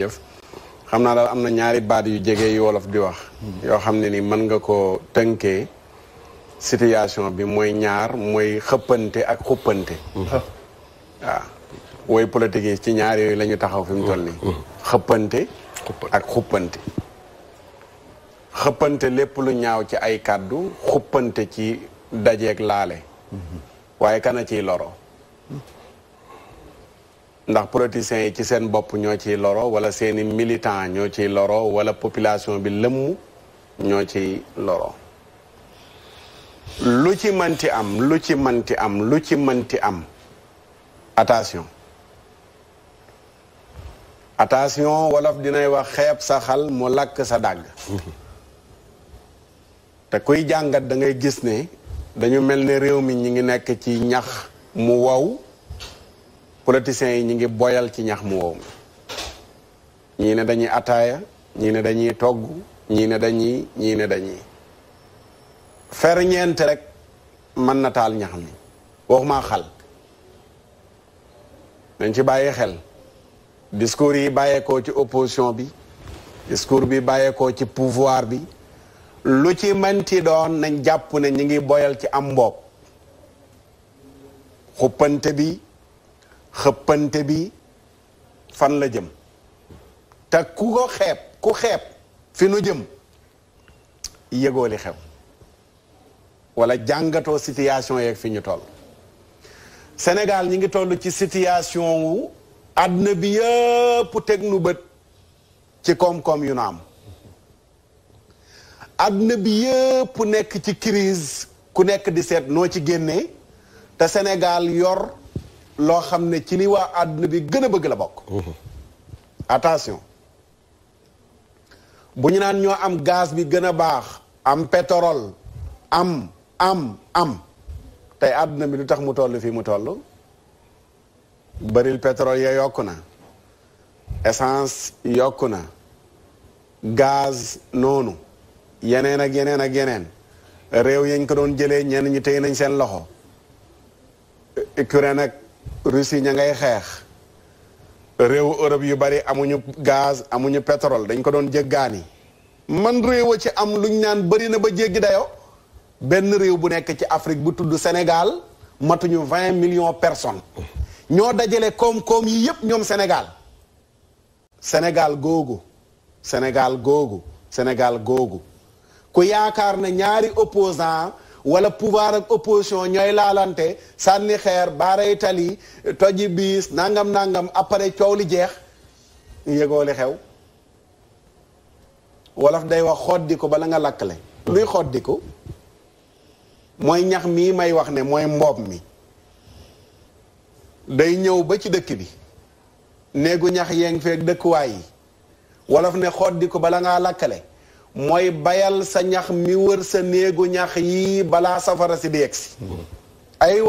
jërëjëf xam naa daal am na ñaari baat yu jege yu wolof di wax yoo xam ne ni mën nga ko tënkee situation bi mooy ñaar mooy xëppante ak xuppante waaw woy politique yi ci ñaar yooyu la ñu taxaw fi mu toll nii xëppante ak xuppante xëppante lépp lu ñaaw ci ay kàddu xuppante ci dajeeg laale waaye kana ciy loro ndax politiciens yi ci seen bopp ñoo ciy loro wala seeni militant ñoo ciy loro wala population bi lëmm ñoo ciy loro lu ci mënti am lu ci mënti am lu ci mënti am attention attention wolof dinay wax xeeb sa xal mu lakk sa dàgg te kuy jàngat da ngay gis ne dañu mel ne réew mi ñi ngi nekk ci ñax mu wow politiciens yi ñi ngi boyal ci ñax mu wow mi ñii ne dañuy ataaya ñii ne dañuy togg ñii ne dañuy ferñeent rek mën na taal ñax mi waxuma xal dañ ci bàyyi xel discours yi bàyyeekoo ci opposition bi discours bi bàyyeekoo ci pouvoir bi lu ci mënti doon nañ jàpp ne ñi ngi boyal ci am mboob xuppante bi xëppante bi fan la jëm te ku ko xeeb ku xeeb fi nu jëm yëgoo li xew wala jàngatoo situation yeeg fi ñu toll Sénégal ñi ngi toll ci situation wu àdduna bi yëpp teg nu bët ci koom-koom yu na am àdduna bi yëpp nekk ci crise ku nekk di seet noo ci génnee te Sénégal yor loo xam ne ci li waa àdduna bi gën a bëgg la bokk attention bu ñu naan ñoo am gaz bi gën a baax am pétrole am tey àdduna bi lu tax mu toll fii mu toll baril pétrole ya yokku na essence yokku na gaz noonu yeneen ak yeneen réew yañ ko doon jëlee ñenn ñi tey nañ seen loxo Ukraine ak Russie ña ngay xeex réewu Europe yu bari amuñu gaz amuñu pétrole dañ ko doon jéggaani man réew a ci am luñ naan bari na ba jéggi dayo benn réew bu nekk ci Afrique bu tudd Sénégal matuñu 20 millions personnes ñoo dajale koom-koom yi yépp ñoom Sénégal googu ku yaakaar na ñaari opposant wala pouvoir ak opposition ñooy laalante sànni xeer baaray tali toji biis nangam après coow li jeex yëgoo li xew wolof day wax xoddiku bala nga lakkale luy xoddiku mooy ñax mii may wax ne mooy mboob mi day ñëw ba ci dëkk bi néegu ñax yeeng feeg dëkkuwaay yi wolof ne xoddiku bala ngaa lakkale mooy bayal sa ñax mi wër sa néegu ñax yi balaa safara si di yegsi ay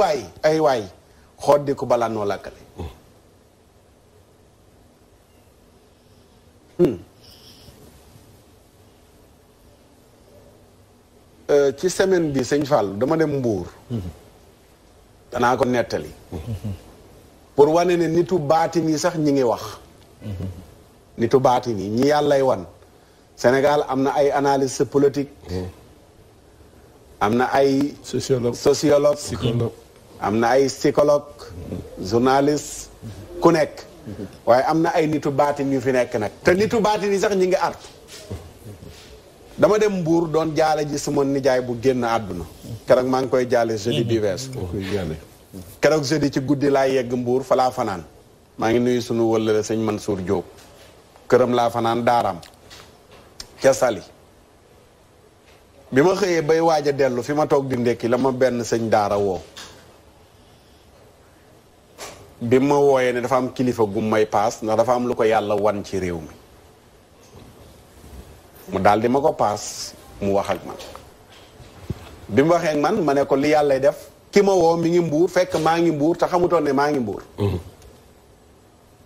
waay xoddiku balaa noo lakkale ci semaine bi sëñ Fall dama dem Mbuur danaa ko nettali pour wane ne nitu baatin yi sax ñi ngi wax nitu baatin yi ñi yàllay wan Sénégal am na ay analyste politique am na ay sociologue am na ay psychologue journaliste ku nekk waaye am na ay nitu baatin yu fi nekk nag te nitu baatin yi sax ñi ngi artu dama dem Mbuur doon jaale ji suma nijaay bu génn àdduna keroog maa ngi koy jaale jeudi bi weesu keroog jeudi ci guddi laa yegg Mbuur fa laa fanaan maa ngi nuyu sunu wëllële sëñ Mansour Diop këram laa fanaan daaraam ca Sali bi ma xëyee bay waaj a dellu fi ma toog di ndekki la ma benn sëñ daara woo bi ma wooyee ne dafa am kilifa gu may paas ndax dafa am lu ko yàlla wan ci réew mi mu daal di ma ko paas mu wax ak man bi mu waxee ak man ma ne ko li yàllay def ki ma woo mi ngi Mbuur fekk maa ngi Mbuur te xamutoon ne maa ngi Mbuur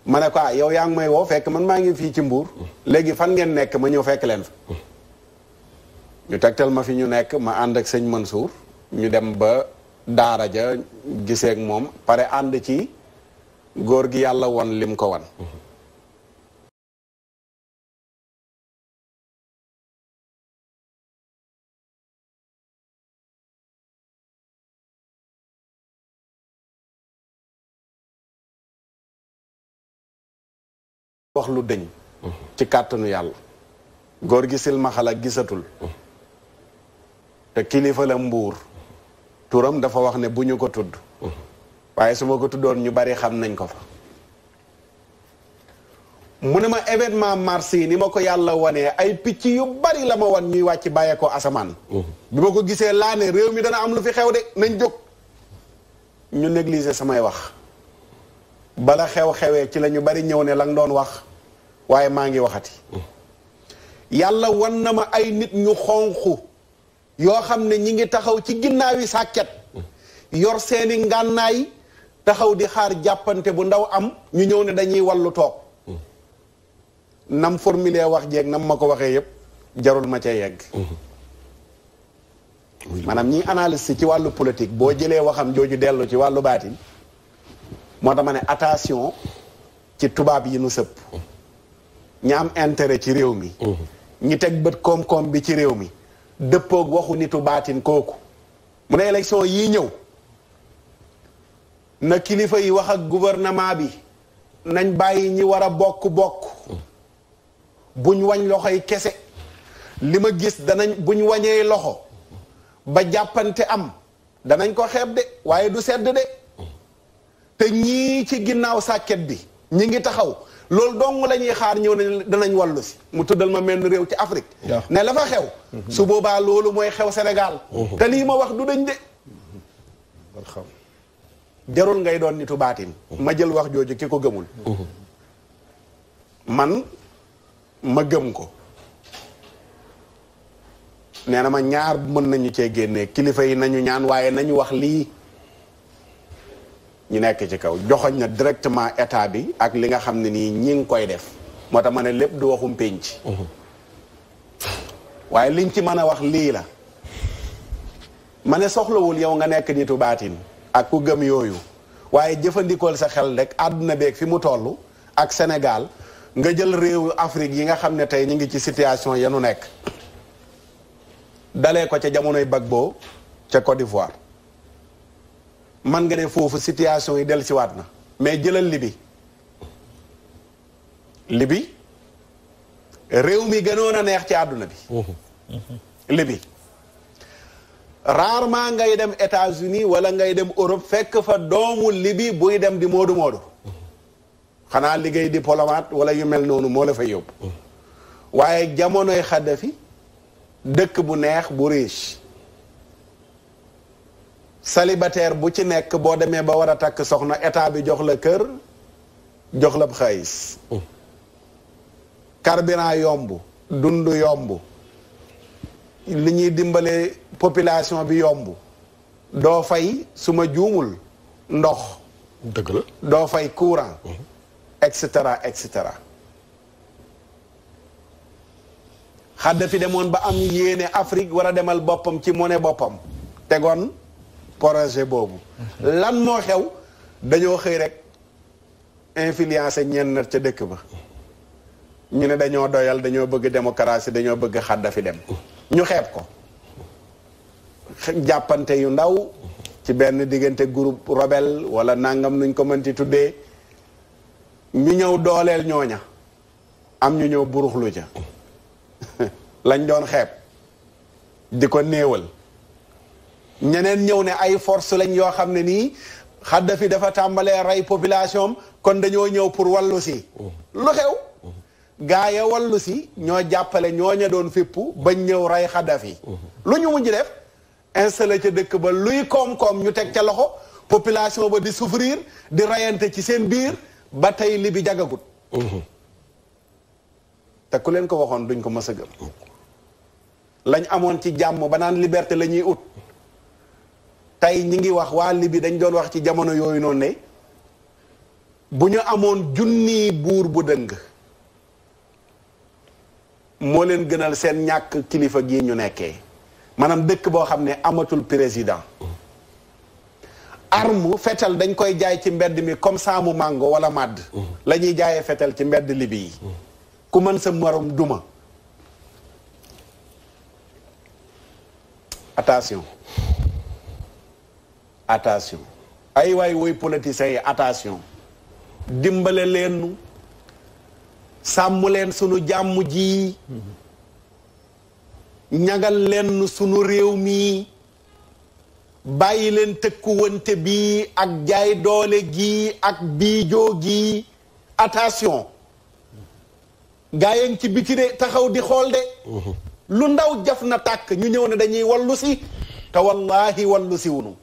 ma ne ko yow yaa ngi may woo fekk man maa ngi fii ci Mbuur léegi fan ngeen nekk ma ñëw fekk leen fa ñu tegtal ma fi ñu nekk ma ànd ak sëñ Mansour ñu dem ba daara ja gisee ak moom pare ànd ci góor gi yàlla won lim ko wan wax lu dëñ ci kàttanu yàlla góor gi silmaxa la gisatul te kilifa la Mbuur turam dafa wax ne bu ñu ko tudd waaye su ma ko tuddoon ñu bari xam nañ ko fa mu ne ma événement mars yi ni ma ko yàlla wanee ay picc yu bari la ma wan ñuy wàcc bàyyee ko asamaan bi ma ko gisee laa ne réew mi dana am lu fi xew de nañ jóg ñu négliger samay wax bala xew-xewee ci la ñu bari ñëw ne la nga doon wax waaye maa ngi waxati yàlla wan na ma ay nit ñu xonqu yoo xam ne ñi ngi taxaw ci ginnaawi sàkket yor seeni ngànnaay taxaw di xaar jàppante bu ndaw am ñu ñëw ne dañuy wallu toog nam formulé wax jeeg nam ma ko waxee yépp jarul ma ca yegg maanaam ñi analyste ci wàllu politique boo jëlee waxam jooju dellu ci wàllu baatin moo tax ma ne attention ci tubaab yi nu sëpp ñi am intérêt ci réew mi ñi teg bët koom-koom bi ci réew mi dëppoog waxu nitu baatin kooku mu ne élection yii ñëw na kilifa yi wax ak gouvernement bi nañ bàyyi ñi war a bokk-bokk buñ wañ loxoy kese li ma gis danañ buñ wañee loxo ba jàppante am danañ ko xeeb de waaye du sedd de te ñii ci ginnaaw sàkket bi ñi ngi taxaw loolu dong la ñuy xaar ñëw ne danañ wallu si mu tuddal ma mel ni réew ci Afrique ne la fa xew su boobaa loolu mooy xew Sénégal te lii ma wax du dañ de jarul ngay doon nitu baatin ma jël wax jooju ki ko gëmul man ma gëm ko nee na ma ñaar mën nañu cee génnee kilifa yi nañu ñaan waaye nañu wax lii ñu nekk ci kaw joxoñ na directement état bi ak li nga xam ne nii ñi ngi koy def moo tax ma ne lépp du waxum pénc waaye liñ ci mën a wax lii la ma ne soxlawul yow nga nekk nitu baatin ak ku gëm yooyu waaye jëfandikool sa xel rek àdduna beeg fi mu toll ak Sénégal nga jël réewu Afrique yi nga xam ne tey ñu ngi ci situation yenu nekk dalee ko ca jamonoy Gbagbo ca Côte d'Ivoire man nga ne foofu situation yi del siwaat na mais jëlal Libi réew mi gënoon a neex ci àdduna bi Libi rarement ngay dem États-Unis wala ngay dem Europe fekk fa doomu Libi buy dem di moodu xanaa liggéey diplomate wala yu mel noonu moo la fay yóbbu waaye jamonoy Kadhafi dëkk bu neex bu riche célibataire bu ci nekk boo demee ba war a takk soxna état bi jox la kër jox la xaalis carburant yomb dund yomb li ñuy dimbale population bi yomb doo fay su ma juumul ndox dëgg la doo fay courant et cetera et cetera Kadhafi demoon ba am yéene Afrique war a demal boppam ci monnaie boppam tegoon projet boobu lan moo xew dañoo xëy rek influencé ñenn ca dëkk ba ñu ne dañoo doyal dañoo bëgg démocratie dañoo bëgg Kadhafi dem ñu xeeb ko jàppante yu ndaw ci benn diggante groupe rebelle wala nangam nuñ ko mënti tuddee ñu ñëw dooleel ñooña am ñu ñëw buruxlu ca lañ doon xeeb di ko néewal ñeneen ñëw ne ay force lañ yoo xam ne nii Kadhafi dafa tàmbalee rey population kon dañoo ñëw pour wallu si lu xew gaa ya wallu si ñoo jàppale ñooña doon fippu bañ ñëw rey Kadhafi lu ñu mujj def installé ca dëkk ba luy koom-koom ñu teg ca loxo population ba di souffrir di rayante ci seen biir ba tey li bi jagagut te ku leen ko waxoon duñ ko mës a gëm lañ amoon ci jàmm ba naan liberté la ñuy ut tey ñi ngi wax waa Libi dañ doon wax ci jamono yooyu noonu ne bu ñu amoon junni buur bu dëng moo leen gënal seen ñàkk kilifa gii ñu nekkee maanaam dëkk boo xam ne amatul président arme fetal dañ koy jaay ci mbedd mi comme saamu mango wala màdd la ñuy jaayee fetal ci mbedd Libi yi ku mën sa morom duma attention ay waay woy politiciens yi attention dimbale leen sàmm leen sunu jàmm ji ñagal leen sunu réew mi bàyyi leen tëkkuwante bi ak jaay doole gi ak biijoo gi attention gaa yi ci biti de taxaw di xool de lu ndaw jaf na tàkk ñu ñëw ne dañuy wallu si te wallaahi wallu si wunu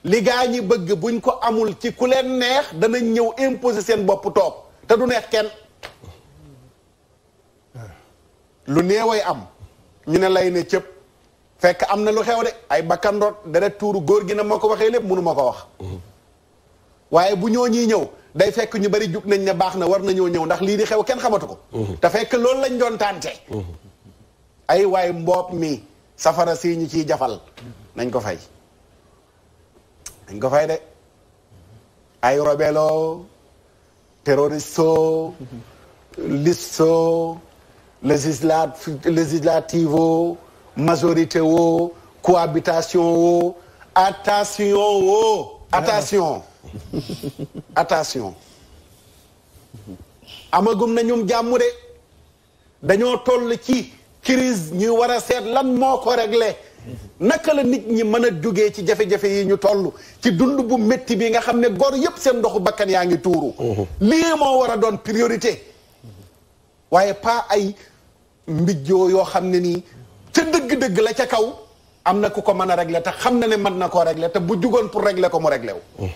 li gaa ñi bëgg buñ ko amul ci ku leen neex danañ ñëw imposer seen bopp toog te du neex kenn lu neeway am ñu ne lay ne cëpp fekk am na lu xew de ay bakkandoot deret tuuru góor gi na ma ko waxee lépp mënu ma ko wax waaye bu ñoo ñiy ñëw day fekk ñu bari jug nañ ne baax na war nañoo ñëw ndax lii di xew kenn xamatu ko te fekk loolu lañ doon tànte ay waaye mboob mi safara si ñu ciy jafal nañ ko fay nañ ko fay de ay robelo terroristo listo législativo majorité wo cohabitation wo attention amagum na ñum jàmm de dañoo toll ci crise ñuy war a seet lan moo ko réglé naka la nit ñi mën a jógee ci jafe-jafe yi ñu toll ci dund bu métti bi nga xam ne gor yépp seen ndoxu bakkan yaa ngi tuuru lii moo war a doon priorité waaye pas ay mbijjoo yoo xam ne nii ca dëgg-dëgg la ca kaw am na ku ko mën a régler te xam na ne mën na koo régler te bu jugoon pour régler ko mu régler wu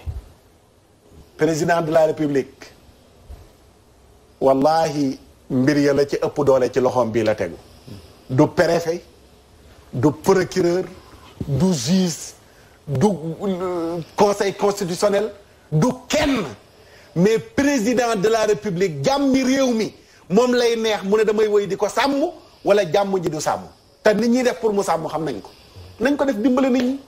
président de la république wallahi mbir ya la ci ëpp doole ci loxoom bii la tegu du préfet du procureur du juge du conseil constitutionnel du kenn mais président de la république jàmmi réew mi moom lay neex mu ne damay woy di ko sàmm wala jàmm ji du sàmm te nit ñi def pour mu sàmm xam nañ ko def dimbale nit ñi